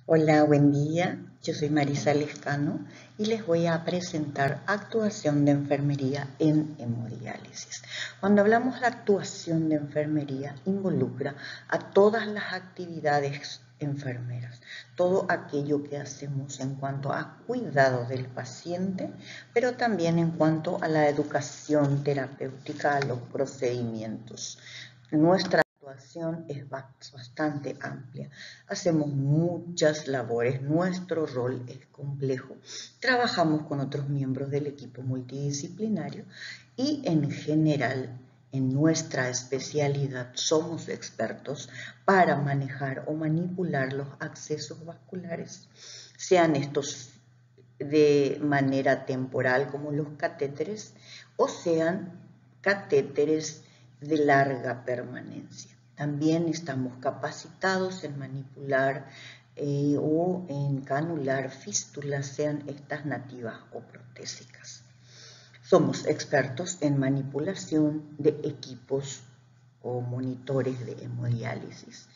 Hola, buen día. Yo soy Marisa Lescano y les voy a presentar actuación de enfermería en hemodiálisis. Cuando hablamos de actuación de enfermería, involucra a todas las actividades enfermeras, todo aquello que hacemos en cuanto a cuidado del paciente, pero también en cuanto a la educación terapéutica, a los procedimientos. Nuestra actuación es bastante amplia. Hacemos muchas labores, nuestro rol es complejo. Trabajamos con otros miembros del equipo multidisciplinario y en general en nuestra especialidad somos expertos para manejar o manipular los accesos vasculares, sean estos de manera temporal como los catéteres o sean catéteres de larga permanencia. También estamos capacitados en manipular o en canular fístulas, sean estas nativas o protésicas. Somos expertos en manipulación de equipos o monitores de hemodiálisis.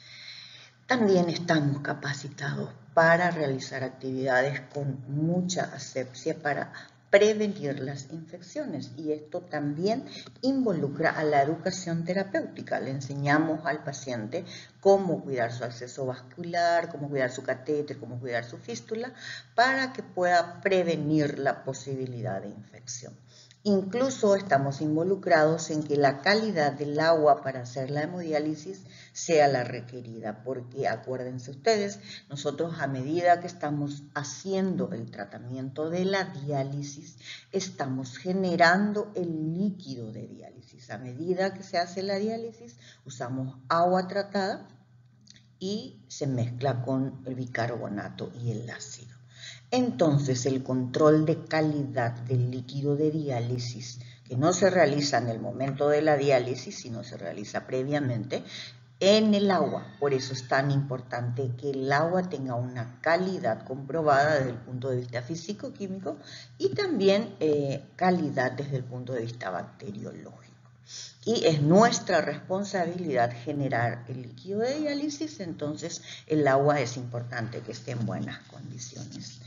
También estamos capacitados para realizar actividades con mucha asepsia para prevenir las infecciones, y esto también involucra a la educación terapéutica. Le enseñamos al paciente cómo cuidar su acceso vascular, cómo cuidar su catéter, cómo cuidar su fístula para que pueda prevenir la posibilidad de infección. Incluso estamos involucrados en que la calidad del agua para hacer la hemodiálisis sea la requerida, porque acuérdense ustedes, nosotros a medida que estamos haciendo el tratamiento de la diálisis, estamos generando el líquido de diálisis. A medida que se hace la diálisis, usamos agua tratada y se mezcla con el bicarbonato y el ácido. Entonces, el control de calidad del líquido de diálisis, que no se realiza en el momento de la diálisis, sino se realiza previamente, en el agua. Por eso es tan importante que el agua tenga una calidad comprobada desde el punto de vista físico-químico y también calidad desde el punto de vista bacteriológico. Y es nuestra responsabilidad generar el líquido de diálisis, entonces el agua es importante que esté en buenas condiciones.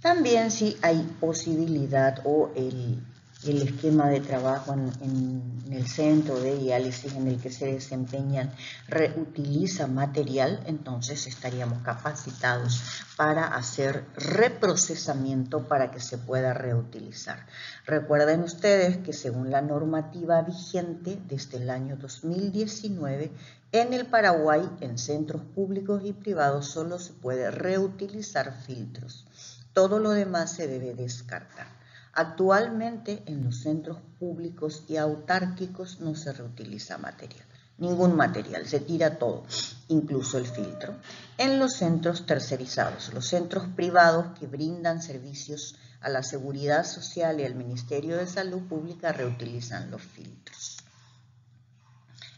También si hay posibilidad o el esquema de trabajo en el centro de diálisis en el que se desempeñan reutiliza material, entonces estaríamos capacitados para hacer reprocesamiento para que se pueda reutilizar. Recuerden ustedes que según la normativa vigente desde el año 2019, en el Paraguay, en centros públicos y privados, solo se puede reutilizar filtros. Todo lo demás se debe descartar. Actualmente en los centros públicos y autárquicos no se reutiliza material, ningún material, se tira todo, incluso el filtro. En los centros tercerizados, los centros privados que brindan servicios a la Seguridad Social y al Ministerio de Salud Pública reutilizan los filtros.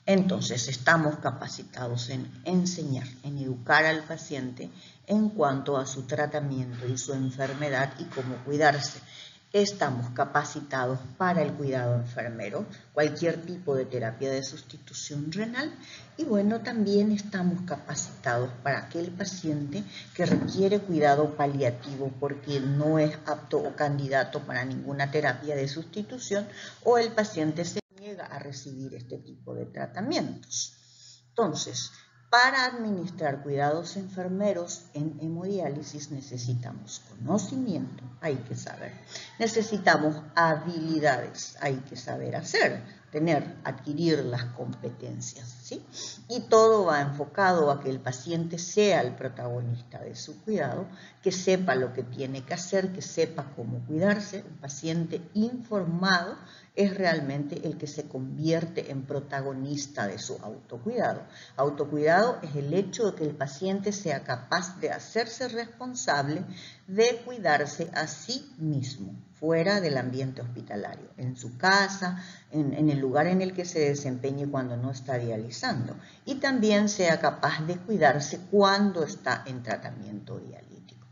Entonces, estamos capacitados en enseñar, en educar al paciente en cuanto a su tratamiento y su enfermedad y cómo cuidarse. Estamos capacitados para el cuidado enfermero, cualquier tipo de terapia de sustitución renal, y bueno, también estamos capacitados para aquel paciente que requiere cuidado paliativo porque no es apto o candidato para ninguna terapia de sustitución, o el paciente se niega a recibir este tipo de tratamientos. Entonces, para administrar cuidados enfermeros en hemodiálisis necesitamos conocimiento, hay que saber. Necesitamos habilidades, hay que saber hacer, adquirir las competencias, ¿sí? Y todo va enfocado a que el paciente sea el protagonista de su cuidado, que sepa lo que tiene que hacer, que sepa cómo cuidarse. Un paciente informado es realmente el que se convierte en protagonista de su autocuidado. Autocuidado es el hecho de que el paciente sea capaz de hacerse responsable de cuidarse a sí mismo, fuera del ambiente hospitalario, en su casa, en el lugar en el que se desempeñe cuando no está dializando, y también sea capaz de cuidarse cuando está en tratamiento dialítico.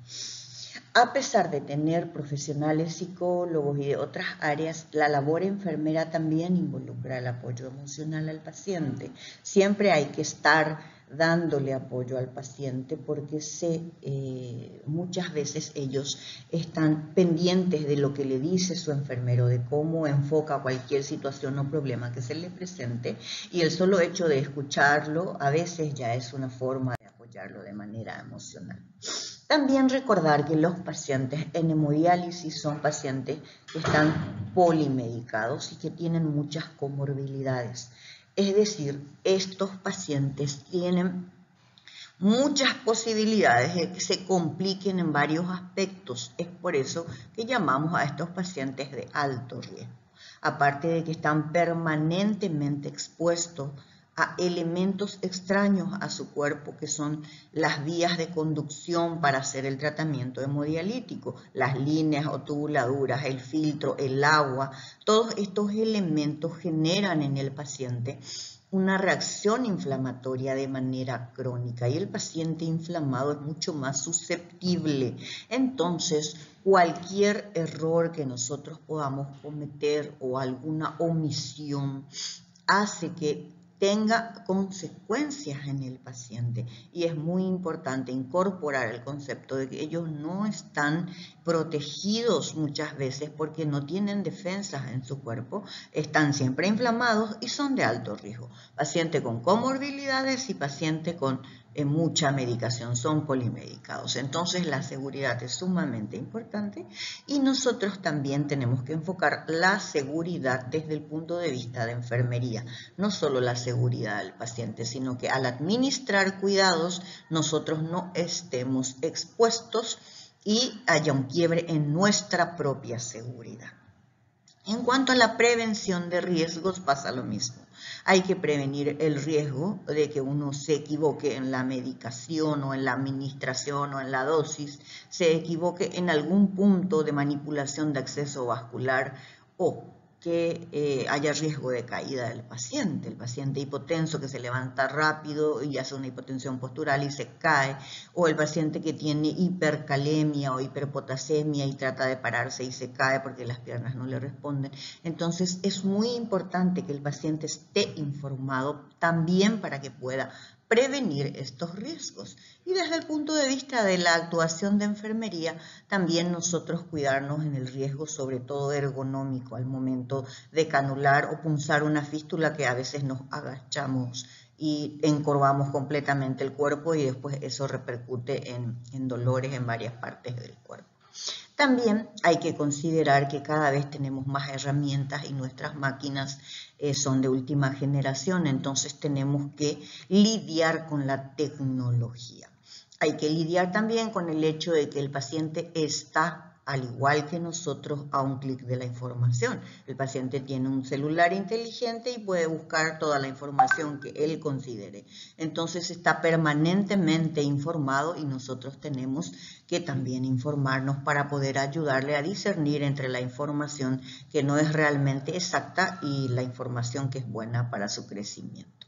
A pesar de tener profesionales psicólogos y de otras áreas, la labor enfermera también involucra el apoyo emocional al paciente. Siempre hay que estar dándole apoyo al paciente, porque muchas veces ellos están pendientes de lo que le dice su enfermero, de cómo enfoca cualquier situación o problema que se le presente, y el solo hecho de escucharlo a veces ya es una forma de apoyarlo de manera emocional. También recordar que los pacientes en hemodiálisis son pacientes que están polimedicados y que tienen muchas comorbilidades. Es decir, estos pacientes tienen muchas posibilidades de que se compliquen en varios aspectos. Es por eso que llamamos a estos pacientes de alto riesgo. Aparte de que están permanentemente expuestos a elementos extraños a su cuerpo, que son las vías de conducción para hacer el tratamiento hemodialítico, las líneas o tubuladuras, el filtro, el agua. Todos estos elementos generan en el paciente una reacción inflamatoria de manera crónica, y el paciente inflamado es mucho más susceptible. Entonces, cualquier error que nosotros podamos cometer o alguna omisión hace que tenga consecuencias en el paciente, y es muy importante incorporar el concepto de que ellos no están protegidos muchas veces porque no tienen defensas en su cuerpo, están siempre inflamados y son de alto riesgo. Paciente con comorbilidades y paciente con mucha medicación, son polimedicados. Entonces la seguridad es sumamente importante, y nosotros también tenemos que enfocar la seguridad desde el punto de vista de enfermería, no solo la seguridad del paciente, sino que al administrar cuidados nosotros no estemos expuestos y haya un quiebre en nuestra propia seguridad. En cuanto a la prevención de riesgos pasa lo mismo. Hay que prevenir el riesgo de que uno se equivoque en la medicación o en la administración o en la dosis, se equivoque en algún punto de manipulación de acceso vascular, o que haya riesgo de caída del paciente. El paciente hipotenso que se levanta rápido y hace una hipotensión postural y se cae, o el paciente que tiene hipercalemia o hiperpotasemia y trata de pararse y se cae porque las piernas no le responden. Entonces es muy importante que el paciente esté informado también para que pueda prevenir estos riesgos. Y desde el punto de vista de la actuación de enfermería, también nosotros cuidarnos en el riesgo, sobre todo ergonómico, al momento de canular o punzar una fístula, que a veces nos agachamos y encorvamos completamente el cuerpo, y después eso repercute en dolores en varias partes del cuerpo. También hay que considerar que cada vez tenemos más herramientas y nuestras máquinas son de última generación, entonces tenemos que lidiar con la tecnología. Hay que lidiar también con el hecho de que el paciente está, al igual que nosotros, a un clic de la información. El paciente tiene un celular inteligente y puede buscar toda la información que él considere. Entonces está permanentemente informado, y nosotros tenemos que también informarnos para poder ayudarle a discernir entre la información que no es realmente exacta y la información que es buena para su crecimiento.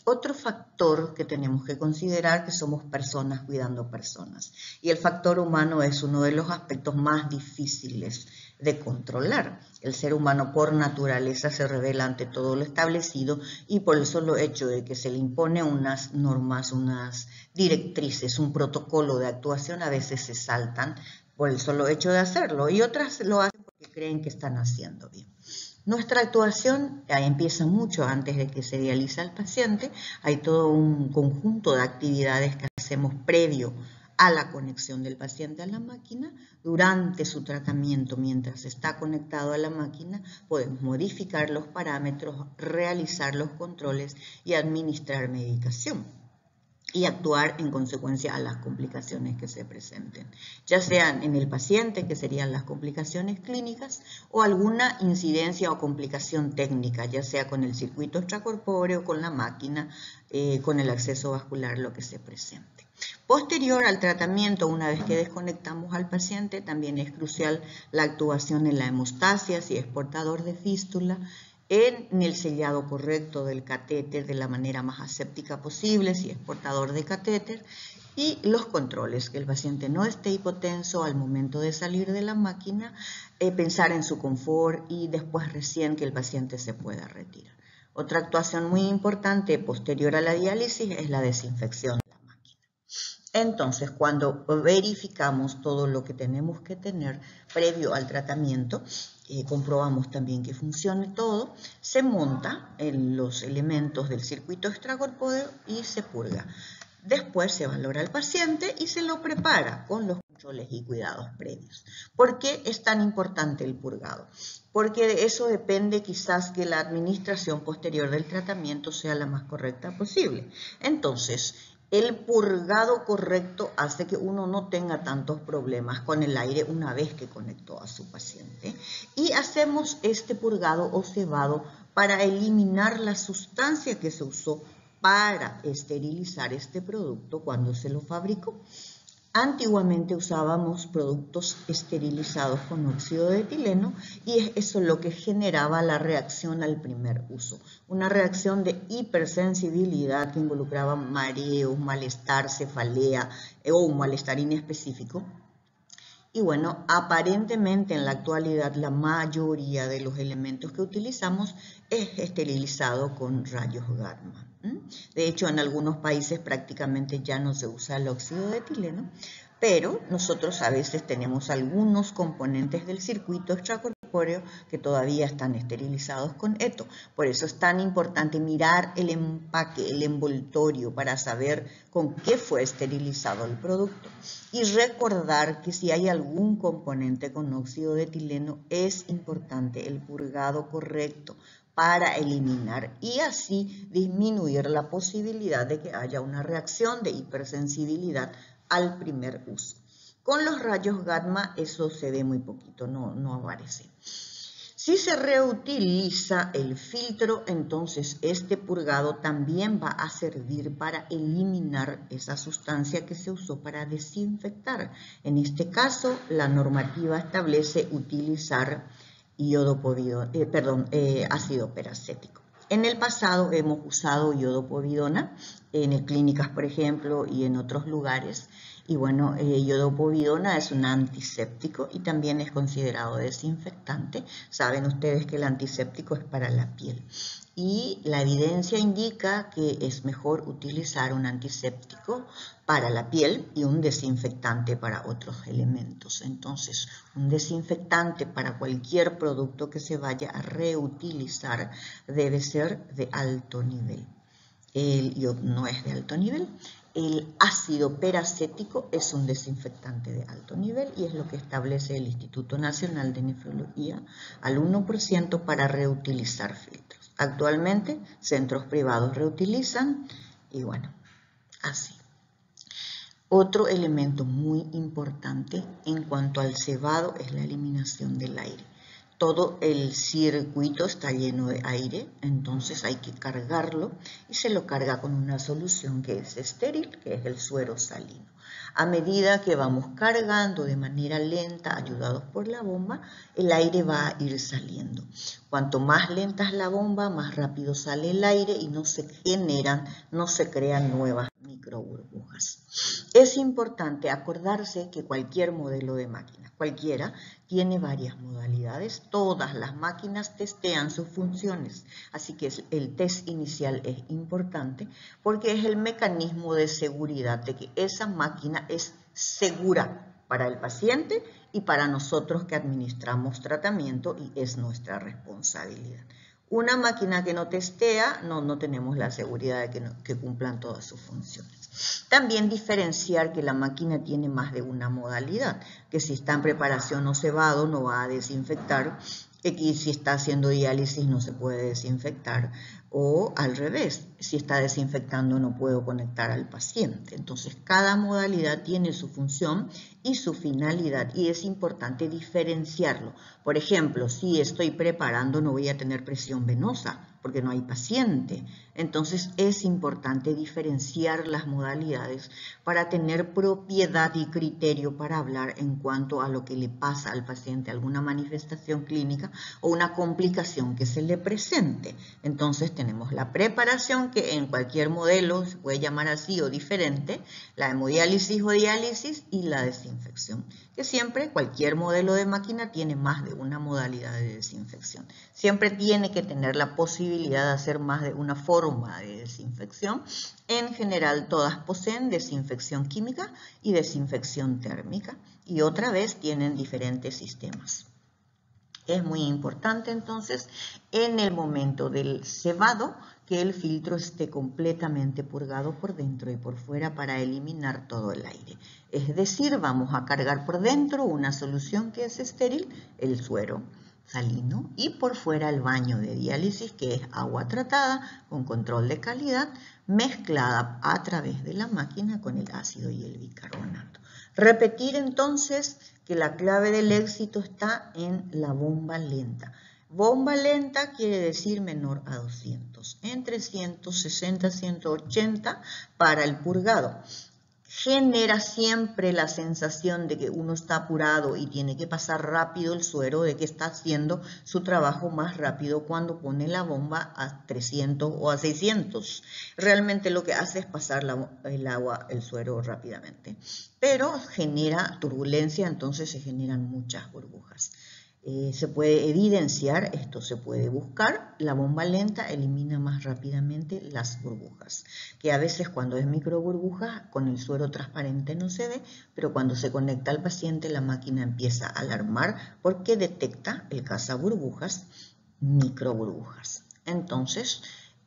Otro factor que tenemos que considerar, que somos personas cuidando personas, y el factor humano es uno de los aspectos más difíciles de controlar. El ser humano por naturaleza se revela ante todo lo establecido, y por el solo hecho de que se le impone unas normas, unas directrices, un protocolo de actuación, a veces se saltan por el solo hecho de hacerlo, y otras lo hacen porque creen que están haciendo bien. Nuestra actuación empieza mucho antes de que se dializa el paciente. Hay todo un conjunto de actividades que hacemos previo a la conexión del paciente a la máquina. Durante su tratamiento, mientras está conectado a la máquina, podemos modificar los parámetros, realizar los controles y administrar medicación, y actuar en consecuencia a las complicaciones que se presenten, ya sean en el paciente, que serían las complicaciones clínicas, o alguna incidencia o complicación técnica, ya sea con el circuito extracorpóreo, con la máquina, con el acceso vascular, lo que se presente. Posterior al tratamiento, una vez que desconectamos al paciente, también es crucial la actuación en la hemostasia, si es portador de fístula, en el sellado correcto del catéter de la manera más aséptica posible, si es portador de catéter, y los controles, que el paciente no esté hipotenso al momento de salir de la máquina, pensar en su confort, y después recién que el paciente se pueda retirar. Otra actuación muy importante posterior a la diálisis es la desinfección de la máquina. Entonces, cuando verificamos todo lo que tenemos que tener previo al tratamiento, comprobamos también que funcione todo, se monta en los elementos del circuito extracorpóreo y se purga. Después se valora al paciente y se lo prepara con los controles y cuidados previos. ¿Por qué es tan importante el purgado? Porque de eso depende quizás que la administración posterior del tratamiento sea la más correcta posible. Entonces, el purgado correcto hace que uno no tenga tantos problemas con el aire una vez que conectó a su paciente. Y hacemos este purgado o cebado para eliminar la sustancia que se usó para esterilizar este producto cuando se lo fabricó. Antiguamente usábamos productos esterilizados con óxido de etileno y es eso lo que generaba la reacción al primer uso. Una reacción de hipersensibilidad que involucraba mareos, malestar, cefalea o un malestar inespecífico. Y bueno, aparentemente en la actualidad la mayoría de los elementos que utilizamos es esterilizado con rayos gamma. De hecho, en algunos países prácticamente ya no se usa el óxido de etileno, pero nosotros a veces tenemos algunos componentes del circuito extracorpóreo que todavía están esterilizados con ETO. Por eso es tan importante mirar el empaque, el envoltorio, para saber con qué fue esterilizado el producto. Y recordar que si hay algún componente con óxido de etileno, es importante el purgado correcto para eliminar y así disminuir la posibilidad de que haya una reacción de hipersensibilidad al primer uso. Con los rayos gamma eso se ve muy poquito, no aparece. Si se reutiliza el filtro, entonces este purgado también va a servir para eliminar esa sustancia que se usó para desinfectar. En este caso, la normativa establece utilizar ácido peracético. En el pasado hemos usado iodopovidona en clínicas, por ejemplo, y en otros lugares. Y bueno, iodopovidona es un antiséptico y también es considerado desinfectante. Saben ustedes que el antiséptico es para la piel. Y la evidencia indica que es mejor utilizar un antiséptico para la piel y un desinfectante para otros elementos. Entonces, un desinfectante para cualquier producto que se vaya a reutilizar debe ser de alto nivel. El iodo no es de alto nivel. El ácido peracético es un desinfectante de alto nivel y es lo que establece el Instituto Nacional de Nefrología al 1% para reutilizar filtros. Actualmente, centros privados reutilizan y bueno, así. Otro elemento muy importante en cuanto al cebado es la eliminación del aire. Todo el circuito está lleno de aire, entonces hay que cargarlo y se lo carga con una solución que es estéril, que es el suero salino. A medida que vamos cargando de manera lenta, ayudados por la bomba, el aire va a ir saliendo. Cuanto más lenta es la bomba, más rápido sale el aire y no se crean nuevas microburbujas. Es importante acordarse que cualquier modelo de máquina, cualquiera, tiene varias modalidades. Todas las máquinas testean sus funciones, así que el test inicial es importante porque es el mecanismo de seguridad de que esa máquina es segura para el paciente y para nosotros que administramos tratamiento y es nuestra responsabilidad. Una máquina que no testea, no tenemos la seguridad de que cumplan todas sus funciones. También diferenciar que la máquina tiene más de una modalidad, que si está en preparación o cebado no va a desinfectar, que si está haciendo diálisis no se puede desinfectar, o al revés, si está desinfectando no puedo conectar al paciente. Entonces, cada modalidad tiene su función y su finalidad y es importante diferenciarlo. Por ejemplo, si estoy preparando no voy a tener presión venosa porque no hay paciente. Entonces, es importante diferenciar las modalidades para tener propiedad y criterio para hablar en cuanto a lo que le pasa al paciente, alguna manifestación clínica o una complicación que se le presente. Entonces, tenemos la preparación, que en cualquier modelo se puede llamar así o diferente, la hemodiálisis o diálisis y la desinfección, que siempre cualquier modelo de máquina tiene más de una modalidad de desinfección. Siempre tiene que tener la posibilidad posibilidad de hacer más de una forma de desinfección. En general, todas poseen desinfección química y desinfección térmica, y otra vez tienen diferentes sistemas. Es muy importante entonces en el momento del cebado que el filtro esté completamente purgado por dentro y por fuera para eliminar todo el aire. Es decir, vamos a cargar por dentro una solución que es estéril, el suero salino, y por fuera el baño de diálisis, que es agua tratada con control de calidad, mezclada a través de la máquina con el ácido y el bicarbonato. Repetir entonces que la clave del éxito está en la bomba lenta. Bomba lenta quiere decir menor a 200, entre 160 y 180 para el purgado. Genera siempre la sensación de que uno está apurado y tiene que pasar rápido el suero, de que está haciendo su trabajo más rápido cuando pone la bomba a 300 o a 600. Realmente lo que hace es pasar el suero rápidamente. Pero genera turbulencia, entonces se generan muchas burbujas. Se puede evidenciar, esto se puede buscar, la bomba lenta elimina más rápidamente las burbujas, que a veces cuando es micro burbuja con el suero transparente no se ve, pero cuando se conecta al paciente la máquina empieza a alarmar porque detecta el cazaburbujas, micro burbujas. Entonces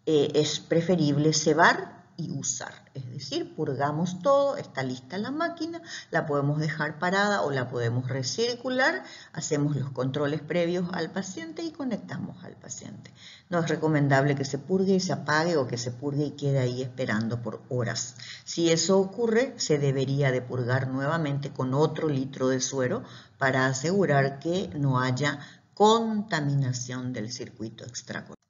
es preferible cebar y usar, es decir, purgamos todo, está lista la máquina, la podemos dejar parada o la podemos recircular, hacemos los controles previos al paciente y conectamos al paciente. No es recomendable que se purgue y se apague o que se purgue y quede ahí esperando por horas. Si eso ocurre, se debería de purgar nuevamente con otro litro de suero para asegurar que no haya contaminación del circuito extracorpóreo.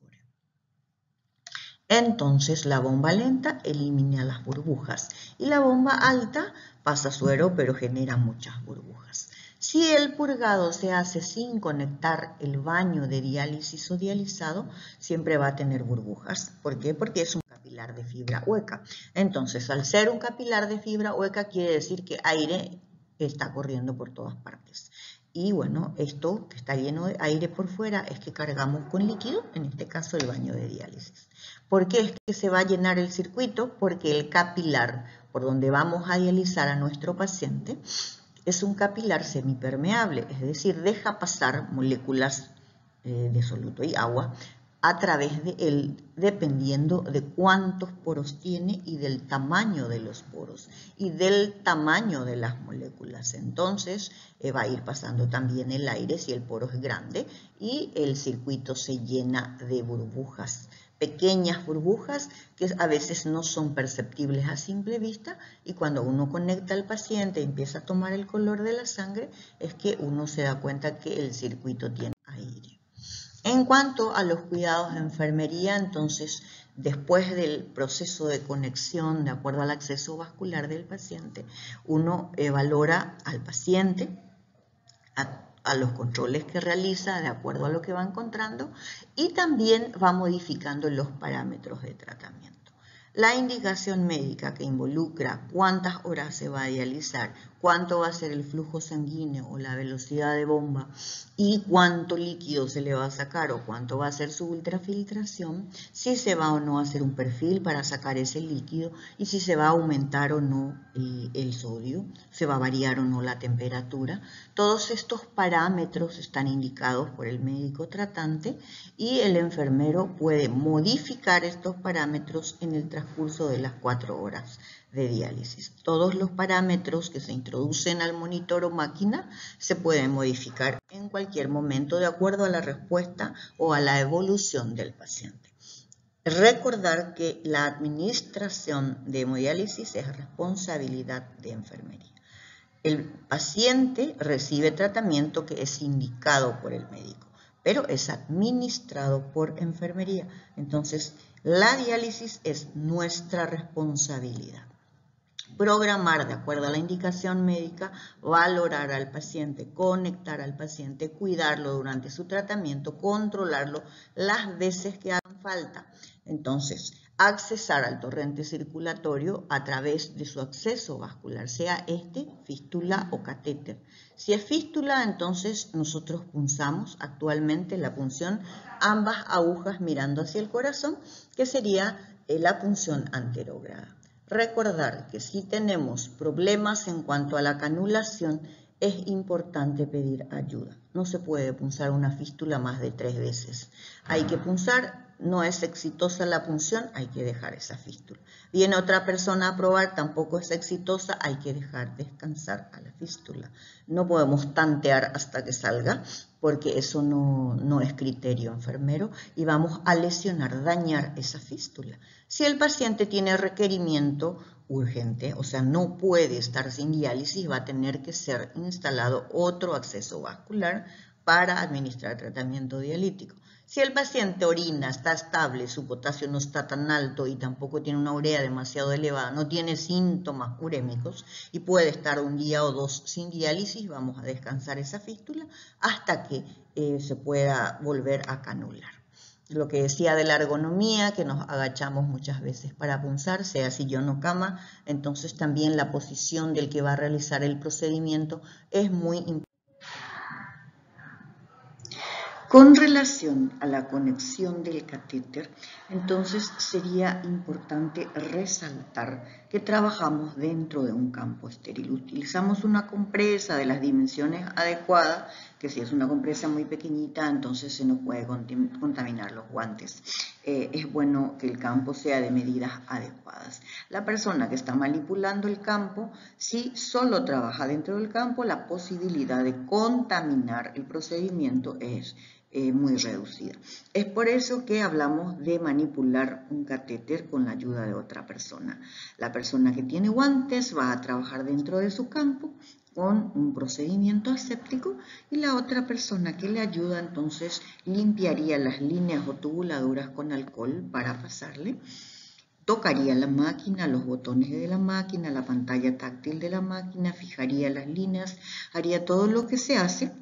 Entonces la bomba lenta elimina las burbujas y la bomba alta pasa suero pero genera muchas burbujas. Si el purgado se hace sin conectar el baño de diálisis o dializado, siempre va a tener burbujas. ¿Por qué? Porque es un capilar de fibra hueca. Entonces, al ser un capilar de fibra hueca quiere decir que aire está corriendo por todas partes. Y bueno, esto que está lleno de aire por fuera es que cargamos con líquido, en este caso el baño de diálisis. ¿Por qué es que se va a llenar el circuito? Porque el capilar por donde vamos a dializar a nuestro paciente es un capilar semipermeable, es decir, deja pasar moléculas de soluto y agua a través de él, dependiendo de cuántos poros tiene y del tamaño de los poros y del tamaño de las moléculas. Entonces va a ir pasando también el aire si el poro es grande y el circuito se llena de burbujas, pequeñas burbujas que a veces no son perceptibles a simple vista, y cuando uno conecta al paciente y empieza a tomar el color de la sangre es que uno se da cuenta que el circuito tiene aire. En cuanto a los cuidados de enfermería, entonces, después del proceso de conexión, de acuerdo al acceso vascular del paciente, uno valora al paciente, a los controles que realiza, de acuerdo a lo que va encontrando, y también va modificando los parámetros de tratamiento. La indicación médica que involucra cuántas horas se va a dializar, cuánto va a ser el flujo sanguíneo o la velocidad de bomba y cuánto líquido se le va a sacar o cuánto va a ser su ultrafiltración, si se va o no a hacer un perfil para sacar ese líquido y si se va a aumentar o no el sodio, se va a variar o no la temperatura. Todos estos parámetros están indicados por el médico tratante y el enfermero puede modificar estos parámetros en el transcurso de las 4 horas de diálisis. Todos los parámetros que se introducen al monitor o máquina se pueden modificar en cualquier momento de acuerdo a la respuesta o a la evolución del paciente. Recordar que la administración de hemodiálisis es responsabilidad de enfermería. El paciente recibe tratamiento que es indicado por el médico, pero es administrado por enfermería. Entonces, la diálisis es nuestra responsabilidad. Programar de acuerdo a la indicación médica, valorar al paciente, conectar al paciente, cuidarlo durante su tratamiento, controlarlo las veces que hagan falta. Entonces, accesar al torrente circulatorio a través de su acceso vascular, sea este fístula o catéter. Si es fístula, entonces nosotros punzamos actualmente la punción ambas agujas mirando hacia el corazón, que sería la punción anterograda. Recordar que si tenemos problemas en cuanto a la canulación, es importante pedir ayuda. No se puede punzar una fístula más de 3 veces. Hay que punzar. No es exitosa la punción, hay que dejar esa fístula. Viene otra persona a probar, tampoco es exitosa, hay que dejar descansar a la fístula. No podemos tantear hasta que salga, porque eso no es criterio enfermero y vamos a lesionar, dañar esa fístula. Si el paciente tiene requerimiento urgente, o sea, no puede estar sin diálisis, va a tener que ser instalado otro acceso vascular para administrar tratamiento dialítico. Si el paciente orina, está estable, su potasio no está tan alto y tampoco tiene una urea demasiado elevada, no tiene síntomas urémicos y puede estar un día o dos sin diálisis, vamos a descansar esa fístula hasta que se pueda volver a canular. Lo que decía de la ergonomía, que nos agachamos muchas veces para punzar, sea sillón o cama, entonces también la posición del que va a realizar el procedimiento es muy importante. Con relación a la conexión del catéter, entonces sería importante resaltar que trabajamos dentro de un campo estéril. Utilizamos una compresa de las dimensiones adecuadas, que si es una compresa muy pequeñita, entonces se nos puede contaminar los guantes. Es bueno que el campo sea de medidas adecuadas. La persona que está manipulando el campo, si solo trabaja dentro del campo, la posibilidad de contaminar el procedimiento es muy reducida. Es por eso que hablamos de manipular un catéter con la ayuda de otra persona. La persona que tiene guantes va a trabajar dentro de su campo con un procedimiento aséptico y la otra persona que le ayuda entonces limpiaría las líneas o tubuladuras con alcohol para pasarle. Tocaría la máquina, los botones de la máquina, la pantalla táctil de la máquina, fijaría las líneas, haría todo lo que se hace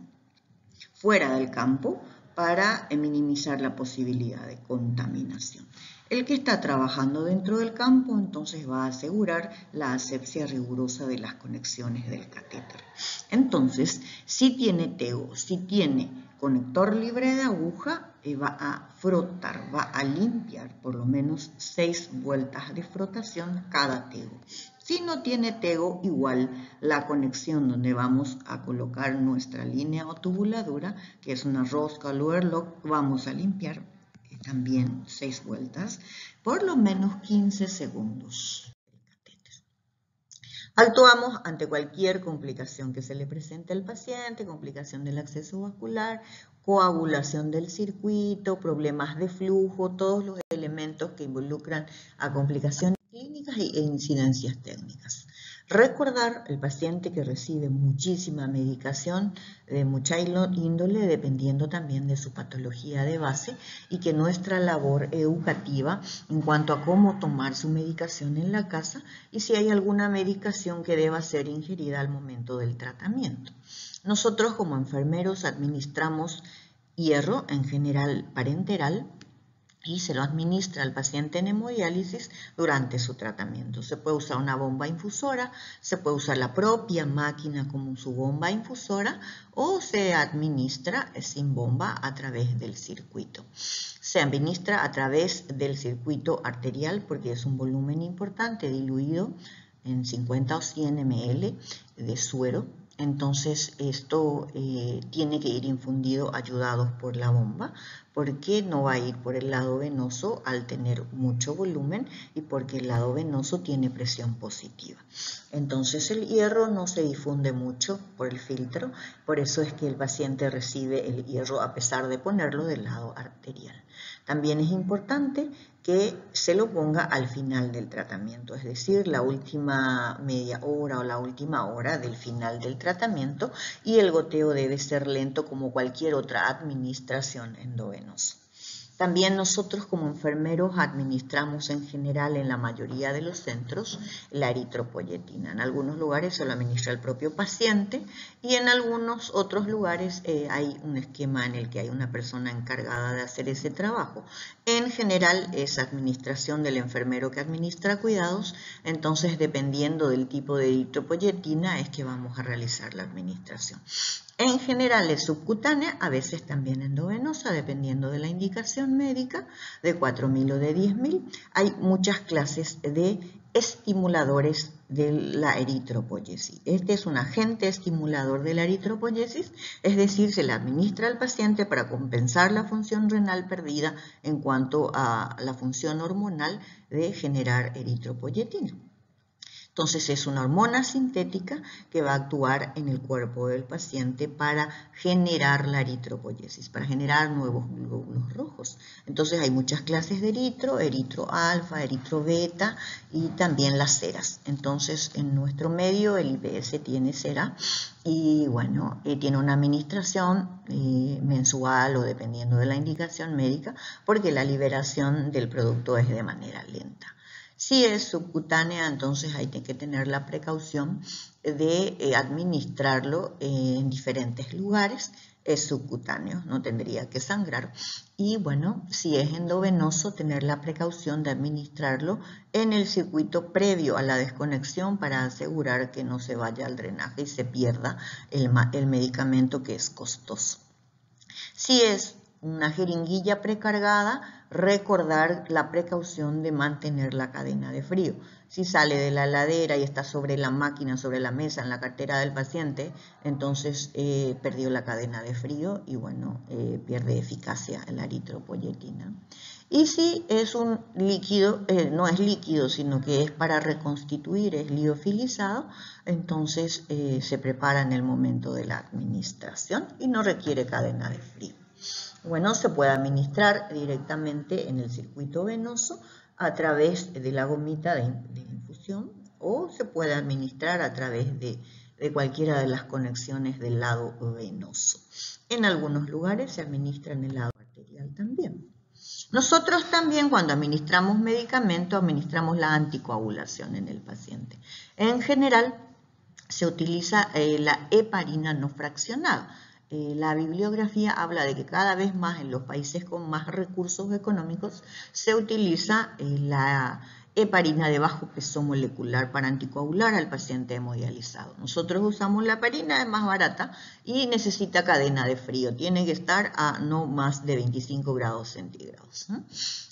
fuera del campo para minimizar la posibilidad de contaminación. El que está trabajando dentro del campo entonces va a asegurar la asepsia rigurosa de las conexiones del catéter. Entonces, si tiene TEGO, si tiene conector libre de aguja, va a frotar, va a limpiar por lo menos 6 vueltas de frotación cada TEGO. Si no tiene TEGO, igual la conexión donde vamos a colocar nuestra línea o tubuladura, que es una rosca o overlock, vamos a limpiar también 6 vueltas, por lo menos 15 segundos. Actuamos ante cualquier complicación que se le presente al paciente, complicación del acceso vascular, coagulación del circuito, problemas de flujo, todos los elementos que involucran a complicaciones clínicas e incidencias técnicas. Recordar el paciente que recibe muchísima medicación de mucha índole, dependiendo también de su patología de base, y que nuestra labor educativa en cuanto a cómo tomar su medicación en la casa y si hay alguna medicación que deba ser ingerida al momento del tratamiento. Nosotros como enfermeros administramos hierro, en general parenteral, y se lo administra al paciente en hemodiálisis durante su tratamiento. Se puede usar una bomba infusora, se puede usar la propia máquina como su bomba infusora o se administra sin bomba a través del circuito. Se administra a través del circuito arterial porque es un volumen importante diluido en 50 o 100 ml de suero. Entonces esto tiene que ir infundido ayudados por la bomba porque no va a ir por el lado venoso al tener mucho volumen y porque el lado venoso tiene presión positiva. Entonces el hierro no se difunde mucho por el filtro, por eso es que el paciente recibe el hierro a pesar de ponerlo del lado arterial. También es importante que se lo ponga al final del tratamiento, es decir, la última media hora o la última hora del final del tratamiento, y el goteo debe ser lento como cualquier otra administración endovenosa. También nosotros como enfermeros administramos en general en la mayoría de los centros la eritropoyetina. En algunos lugares se lo administra el propio paciente y en algunos otros lugares hay un esquema en el que hay una persona encargada de hacer ese trabajo. En general es administración del enfermero que administra cuidados, entonces dependiendo del tipo de eritropoyetina es que vamos a realizar la administración. En general es subcutánea, a veces también endovenosa, dependiendo de la indicación médica, de 4.000 o de 10.000. Hay muchas clases de estimuladores de la eritropoyesis. Este es un agente estimulador de la eritropoyesis, es decir, se le administra al paciente para compensar la función renal perdida en cuanto a la función hormonal de generar eritropoyetina. Entonces es una hormona sintética que va a actuar en el cuerpo del paciente para generar la eritropoyesis, para generar nuevos glóbulos rojos. Entonces hay muchas clases de eritro alfa, eritro beta y también las ceras. Entonces en nuestro medio el IPS tiene cera y bueno, tiene una administración mensual o dependiendo de la indicación médica porque la liberación del producto es de manera lenta. Si es subcutánea, entonces hay que tener la precaución de administrarlo en diferentes lugares. Es subcutáneo, no tendría que sangrar. Y bueno, si es endovenoso, tener la precaución de administrarlo en el circuito previo a la desconexión para asegurar que no se vaya al drenaje y se pierda el medicamento que es costoso. Si es una jeringuilla precargada, recordar la precaución de mantener la cadena de frío. Si sale de la heladera y está sobre la máquina, sobre la mesa, en la cartera del paciente, entonces perdió la cadena de frío y bueno, pierde eficacia la eritropoyetina. Y si es un líquido, no es líquido, sino que es para reconstituir, es liofilizado, entonces se prepara en el momento de la administración y no requiere cadena de frío. Bueno, se puede administrar directamente en el circuito venoso a través de la gomita de infusión o se puede administrar a través de cualquiera de las conexiones del lado venoso. En algunos lugares se administra en el lado arterial también. Nosotros también cuando administramos medicamento administramos la anticoagulación en el paciente. En general se utiliza la heparina no fraccionada. La bibliografía habla de que cada vez más en los países con más recursos económicos se utiliza la heparina de bajo peso molecular para anticoagular al paciente hemodializado. Nosotros usamos la heparina, es más barata y necesita cadena de frío. Tiene que estar a no más de 25 grados centígrados.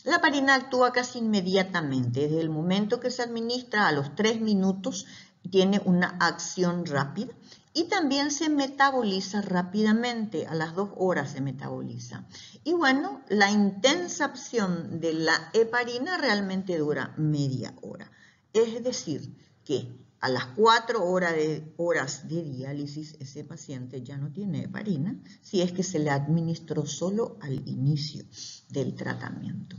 La heparina actúa casi inmediatamente. Desde el momento que se administra a los 3 minutos tiene una acción rápida. Y también se metaboliza rápidamente, a las 2 horas se metaboliza. Y bueno, la intensa acción de la heparina realmente dura media hora. Es decir, que a las 4 horas de diálisis ese paciente ya no tiene heparina, si es que se le administró solo al inicio del tratamiento.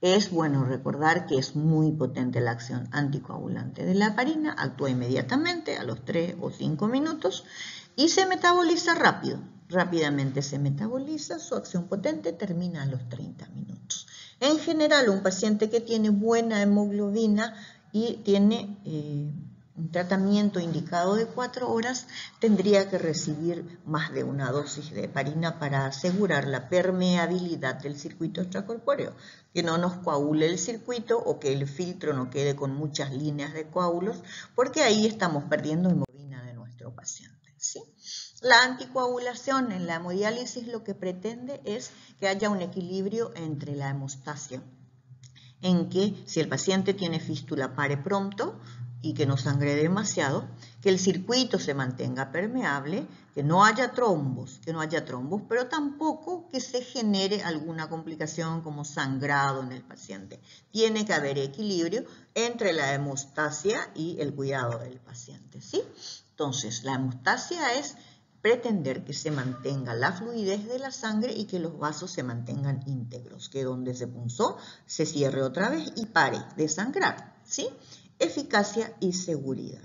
Es bueno recordar que es muy potente la acción anticoagulante de la heparina, actúa inmediatamente a los 3 o 5 minutos y se metaboliza rápido. Rápidamente se metaboliza, su acción potente termina a los 30 minutos. En general, un paciente que tiene buena hemoglobina y tiene un tratamiento indicado de 4 horas tendría que recibir más de una dosis de heparina para asegurar la permeabilidad del circuito extracorpóreo, que no nos coagule el circuito o que el filtro no quede con muchas líneas de coágulos, porque ahí estamos perdiendo hemoglobina de nuestro paciente, ¿sí? La anticoagulación en la hemodiálisis lo que pretende es que haya un equilibrio entre la hemostasia, en que si el paciente tiene fístula pare pronto, y que no sangre demasiado, que el circuito se mantenga permeable, que no haya trombos, pero tampoco que se genere alguna complicación como sangrado en el paciente. Tiene que haber equilibrio entre la hemostasia y el cuidado del paciente, ¿sí? Entonces, la hemostasia es pretender que se mantenga la fluidez de la sangre y que los vasos se mantengan íntegros, que donde se punzó se cierre otra vez y pare de sangrar, ¿sí? Eficacia y seguridad.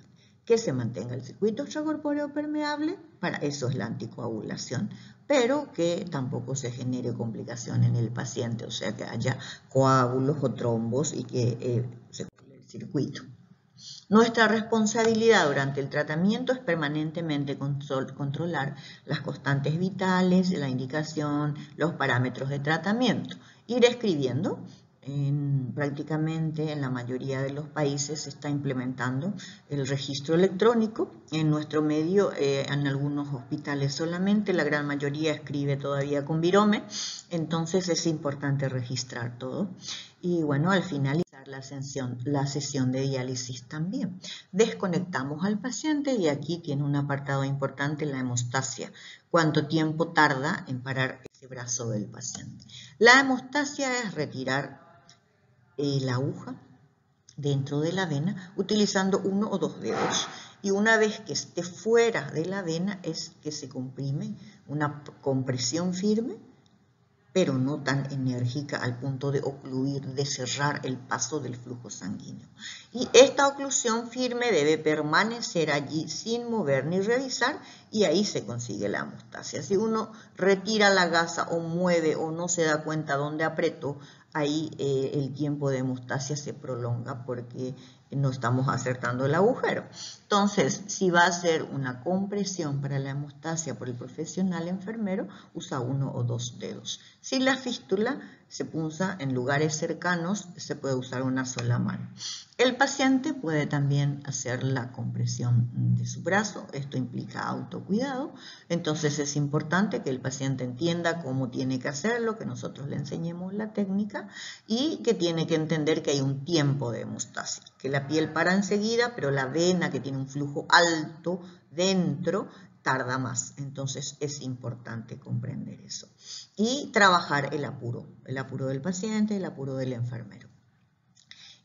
que se mantenga el circuito extracorpóreo permeable, para eso es la anticoagulación, pero que tampoco se genere complicación en el paciente, o sea que haya coágulos o trombos y que se cure el circuito. Nuestra responsabilidad durante el tratamiento es permanentemente controlar las constantes vitales, la indicación, los parámetros de tratamiento, ir escribiendo. Prácticamente en la mayoría de los países se está implementando el registro electrónico. En nuestro medio, en algunos hospitales solamente, la gran mayoría escribe todavía con virome, entonces es importante registrar todo. Y bueno, al finalizar la sesión de diálisis también desconectamos al paciente y aquí tiene un apartado importante, la hemostasia. ¿Cuánto tiempo tarda en parar ese brazo del paciente? La hemostasia es retirar la aguja dentro de la vena utilizando uno o dos dedos, y una vez que esté fuera de la vena es que se comprime, una compresión firme pero no tan enérgica al punto de ocluir, de cerrar el paso del flujo sanguíneo. Y esta oclusión firme debe permanecer allí sin mover ni revisar, y ahí se consigue la hemostasia. Si uno retira la gasa o mueve o no se da cuenta dónde apretó, ahí el tiempo de hemostasia se prolonga porque no estamos acertando el agujero. Entonces, si va a hacer una compresión para la hemostasia por el profesional enfermero, usa uno o dos dedos. Si la fístula se punza en lugares cercanos, se puede usar una sola mano. El paciente puede también hacer la compresión de su brazo, esto implica autocuidado, entonces es importante que el paciente entienda cómo tiene que hacerlo, que nosotros le enseñemos la técnica y que tiene que entender que hay un tiempo de hemostasia, que la piel para enseguida, pero la vena que tiene un flujo alto dentro tarda más, entonces es importante comprender eso. Y trabajar el apuro del paciente, el apuro del enfermero.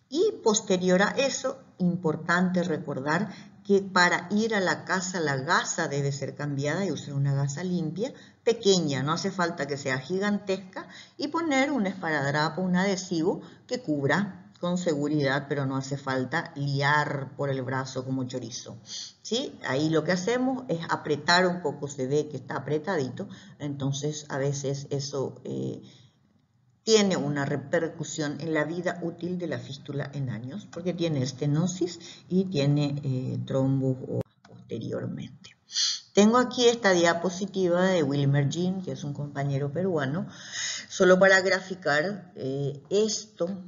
Y posterior a eso, importante recordar que para ir a la casa la gasa debe ser cambiada y usar una gasa limpia, pequeña, no hace falta que sea gigantesca, y poner un esparadrapo, un adhesivo que cubra con seguridad, pero no hace falta liar por el brazo como chorizo. ¿Sí? Ahí lo que hacemos es apretar un poco, se ve que está apretadito, entonces a veces eso tiene una repercusión en la vida útil de la fístula en años, porque tiene estenosis y tiene trombos posteriormente. Tengo aquí esta diapositiva de Wilmer Jean, que es un compañero peruano, solo para graficar esto.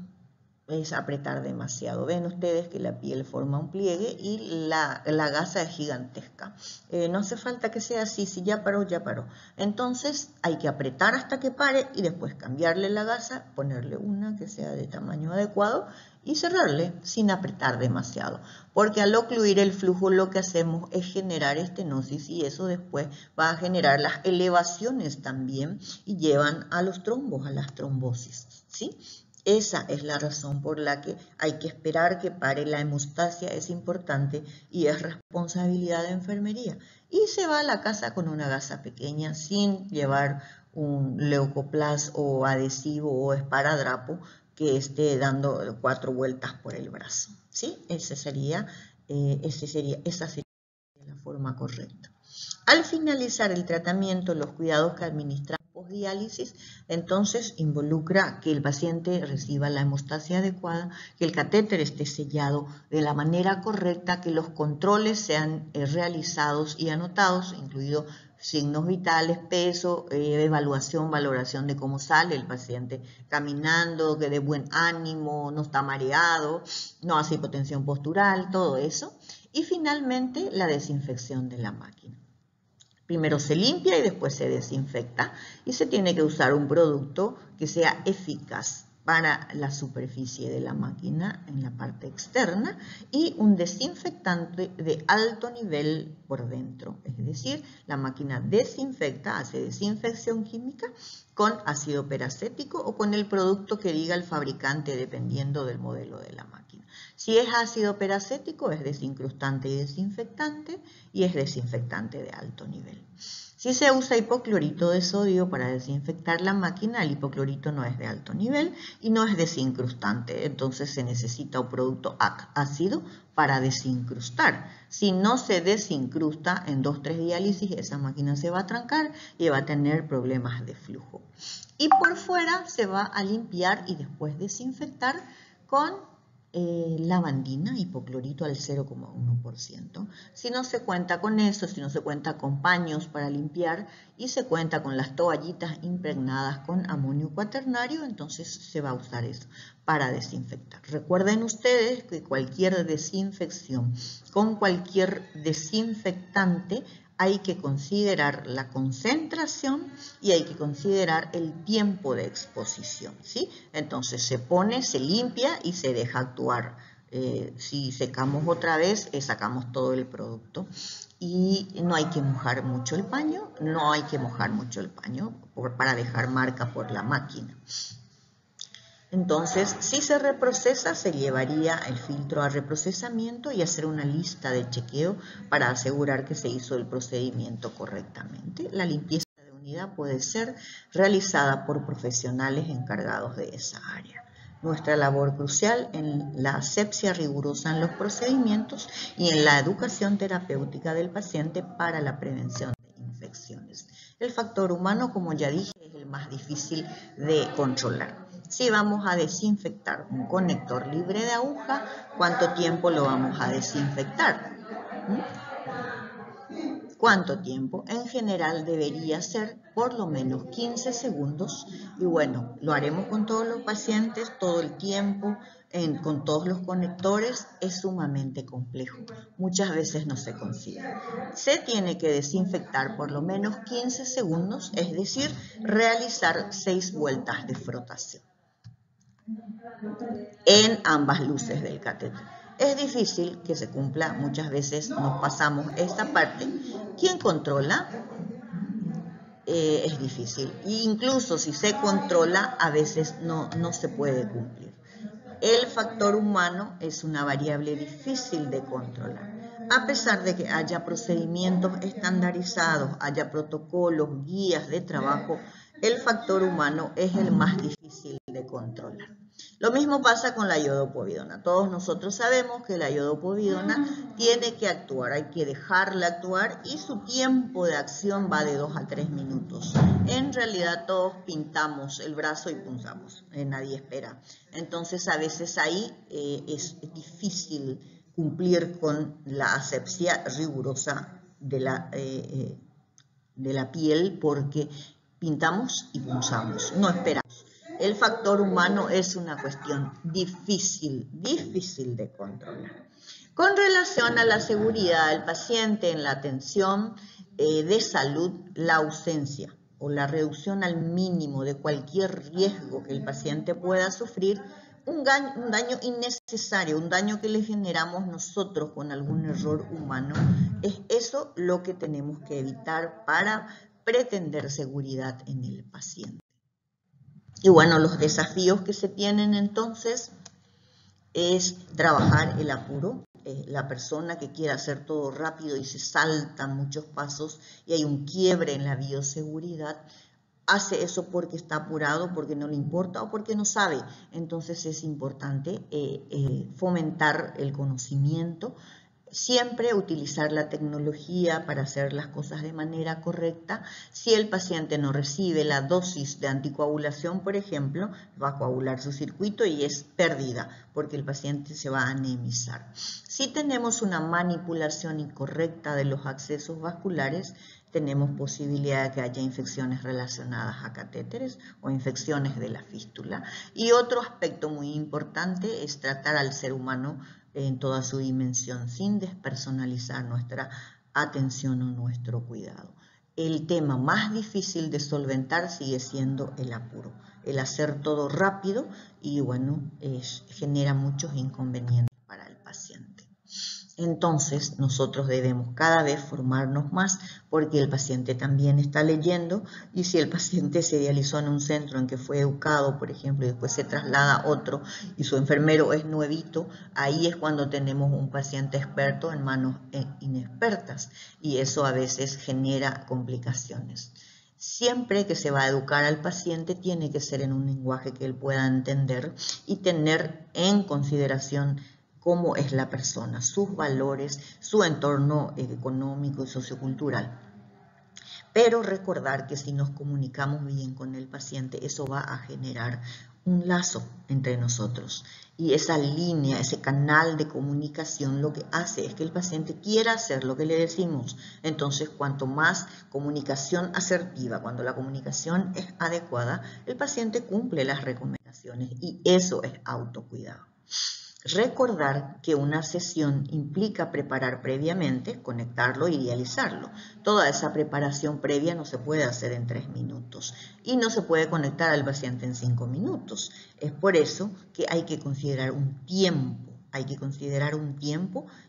Es apretar demasiado. Ven ustedes que la piel forma un pliegue y la gasa es gigantesca. No hace falta que sea así, si ya paró, ya paró. Entonces hay que apretar hasta que pare y después cambiarle la gasa, ponerle una que sea de tamaño adecuado y cerrarle sin apretar demasiado. Porque al ocluir el flujo lo que hacemos es generar estenosis y eso después va a generar las elevaciones también y llevan a los trombos, a las trombosis, ¿sí? Esa es la razón por la que hay que esperar que pare la hemostasia, es importante y es responsabilidad de enfermería. Y se va a la casa con una gasa pequeña sin llevar un leucoplas o adhesivo o esparadrapo que esté dando 4 vueltas por el brazo. ¿Sí? Esa sería la forma correcta. Al finalizar el tratamiento, los cuidados que administramos postdiálisis, entonces involucra que el paciente reciba la hemostasia adecuada, que el catéter esté sellado de la manera correcta, que los controles sean realizados y anotados, incluidos signos vitales, peso, evaluación, valoración de cómo sale el paciente caminando, que de buen ánimo, no está mareado, no hace hipotensión postural, todo eso. Y finalmente la desinfección de la máquina. Primero se limpia y después se desinfecta y se tiene que usar un producto que sea eficaz para la superficie de la máquina en la parte externa y un desinfectante de alto nivel por dentro. Es decir, la máquina desinfecta, hace desinfección química con ácido peracético o con el producto que diga el fabricante dependiendo del modelo de la máquina. Si es ácido peracético es desincrustante y desinfectante y es desinfectante de alto nivel. Si se usa hipoclorito de sodio para desinfectar la máquina, el hipoclorito no es de alto nivel y no es desincrustante, entonces se necesita un producto ácido para desincrustar. Si no se desincrusta en 2-3 diálisis, esa máquina se va a trancar y va a tener problemas de flujo. Y por fuera se va a limpiar y después desinfectar con lavandina, hipoclorito al 0,1%. Si no se cuenta con eso, si no se cuenta con paños para limpiar y se cuenta con las toallitas impregnadas con amonio cuaternario, entonces se va a usar eso para desinfectar. Recuerden ustedes que cualquier desinfección con cualquier desinfectante hay que considerar la concentración y hay que considerar el tiempo de exposición, ¿sí? Entonces se pone, se limpia y se deja actuar. Si secamos otra vez, sacamos todo el producto. Y no hay que mojar mucho el paño, para dejar marca por la máquina. Entonces, si se reprocesa, se llevaría el filtro a reprocesamiento y hacer una lista de chequeo para asegurar que se hizo el procedimiento correctamente. La limpieza de unidad puede ser realizada por profesionales encargados de esa área. Nuestra labor crucial en la asepsia rigurosa en los procedimientos y en la educación terapéutica del paciente para la prevención de infecciones. El factor humano, como ya dije, es el más difícil de controlar. Si vamos a desinfectar un conector libre de aguja, ¿cuánto tiempo lo vamos a desinfectar? ¿Cuánto tiempo? En general debería ser por lo menos 15 segundos y bueno, lo haremos con todos los pacientes todo el tiempo, con todos los conectores. Es sumamente complejo, muchas veces no se consigue. Se tiene que desinfectar por lo menos 15 segundos, es decir, realizar 6 vueltas de frotación en ambas luces del catéter. Es difícil que se cumpla, muchas veces nos pasamos esta parte. ¿Quién controla? Es difícil. Incluso si se controla, a veces no se puede cumplir. El factor humano es una variable difícil de controlar. A pesar de que haya procedimientos estandarizados, haya protocolos, guías de trabajo, el factor humano es el más difícil de controlar. Lo mismo pasa con la iodopovidona. Todos nosotros sabemos que la iodopovidona tiene que actuar, hay que dejarla actuar y su tiempo de acción va de 2 a 3 minutos. En realidad todos pintamos el brazo y punzamos, nadie espera. Entonces a veces ahí es difícil cumplir con la asepsia rigurosa de la piel porque pintamos y punzamos, no esperamos. El factor humano es una cuestión difícil de controlar. Con relación a la seguridad del paciente en la atención de salud, la ausencia o la reducción al mínimo de cualquier riesgo que el paciente pueda sufrir, un daño innecesario, un daño que le generamos nosotros con algún error humano, es eso lo que tenemos que evitar para pretender seguridad en el paciente. Y bueno, los desafíos que se tienen entonces es trabajar el apuro. La persona que quiere hacer todo rápido y se saltan muchos pasos y hay un quiebre en la bioseguridad, hace eso porque está apurado, porque no le importa o porque no sabe. Entonces es importante fomentar el conocimiento, siempre utilizar la tecnología para hacer las cosas de manera correcta. Si el paciente no recibe la dosis de anticoagulación, por ejemplo, va a coagular su circuito y es pérdida porque el paciente se va a anemizar. Si tenemos una manipulación incorrecta de los accesos vasculares, tenemos posibilidad de que haya infecciones relacionadas a catéteres o infecciones de la fístula. Y otro aspecto muy importante es tratar al ser humano en toda su dimensión, sin despersonalizar nuestra atención o nuestro cuidado. El tema más difícil de solventar sigue siendo el apuro, el hacer todo rápido y bueno, genera muchos inconvenientes para el paciente. Entonces, nosotros debemos cada vez formarnos más porque el paciente también está leyendo y si el paciente se dializó en un centro en que fue educado, por ejemplo, y después se traslada a otro y su enfermero es nuevito, ahí es cuando tenemos un paciente experto en manos inexpertas y eso a veces genera complicaciones. Siempre que se va a educar al paciente tiene que ser en un lenguaje que él pueda entender y tener en consideración cómo es la persona, sus valores, su entorno económico y sociocultural. Pero recordar que si nos comunicamos bien con el paciente, eso va a generar un lazo entre nosotros. Y esa línea, ese canal de comunicación lo que hace es que el paciente quiera hacer lo que le decimos. Entonces, cuanto más comunicación asertiva, cuando la comunicación es adecuada, el paciente cumple las recomendaciones y eso es autocuidado. Recordar que una sesión implica preparar previamente, conectarlo y idealizarlo. Toda esa preparación previa no se puede hacer en 3 minutos y no se puede conectar al paciente en 5 minutos. Es por eso que hay que considerar un tiempo.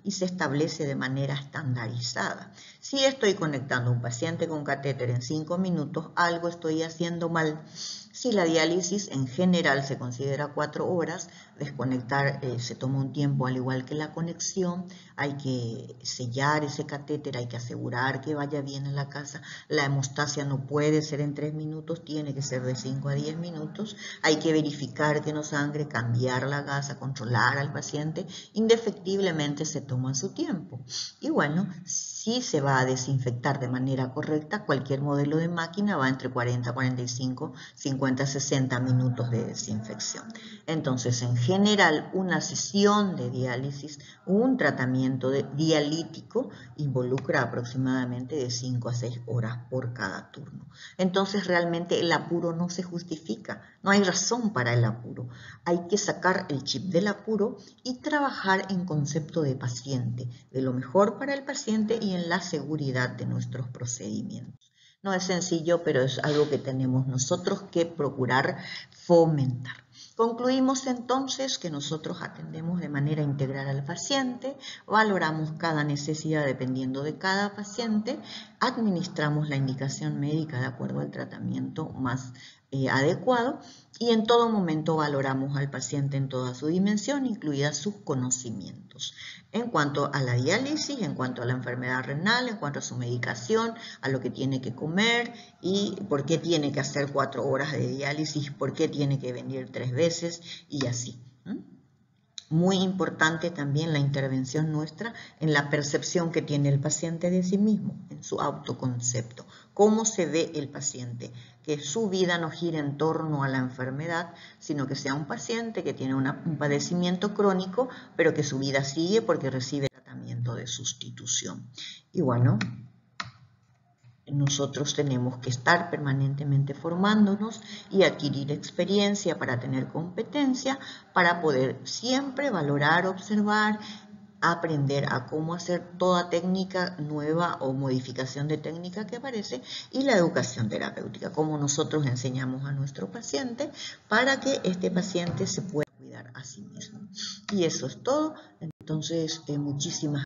Y se establece de manera estandarizada. Si estoy conectando a un paciente con catéter en 5 minutos, algo estoy haciendo mal. Si la diálisis en general se considera 4 horas, desconectar se toma un tiempo al igual que la conexión, hay que sellar ese catéter, hay que asegurar que vaya bien en la casa, la hemostasia no puede ser en 3 minutos, tiene que ser de 5 a 10 minutos, hay que verificar que no sangre, cambiar la gasa, controlar al paciente, indefectiblemente se toma su tiempo. Y bueno, si se va a desinfectar de manera correcta, cualquier modelo de máquina va entre 40, 45, 50, 60 minutos de desinfección. Entonces, en general, una sesión de diálisis, un tratamiento dialítico involucra aproximadamente de 5 a 6 horas por cada turno. Entonces, realmente el apuro no se justifica, no hay razón para el apuro. Hay que sacar el chip del apuro y trabajar en concepto de paciente, de lo mejor para el paciente y en la seguridad de nuestros procedimientos. No es sencillo, pero es algo que tenemos nosotros que procurar fomentar. Concluimos entonces que nosotros atendemos de manera integral al paciente, valoramos cada necesidad dependiendo de cada paciente, administramos la indicación médica de acuerdo al tratamiento más adecuado y en todo momento valoramos al paciente en toda su dimensión, incluidas sus conocimientos. En cuanto a la diálisis, en cuanto a la enfermedad renal, en cuanto a su medicación, a lo que tiene que comer y por qué tiene que hacer 4 horas de diálisis, por qué tiene que venir 3 veces y así. Muy importante también la intervención nuestra en la percepción que tiene el paciente de sí mismo, en su autoconcepto. Cómo se ve el paciente, que su vida no gire en torno a la enfermedad, sino que sea un paciente que tiene un padecimiento crónico, pero que su vida sigue porque recibe tratamiento de sustitución. Y bueno, nosotros tenemos que estar permanentemente formándonos y adquirir experiencia para tener competencia, para poder siempre valorar, observar, aprender a cómo hacer toda técnica nueva o modificación de técnica que aparece y la educación terapéutica, cómo nosotros enseñamos a nuestro paciente para que este paciente se pueda cuidar a sí mismo. Y eso es todo. Entonces, muchísimas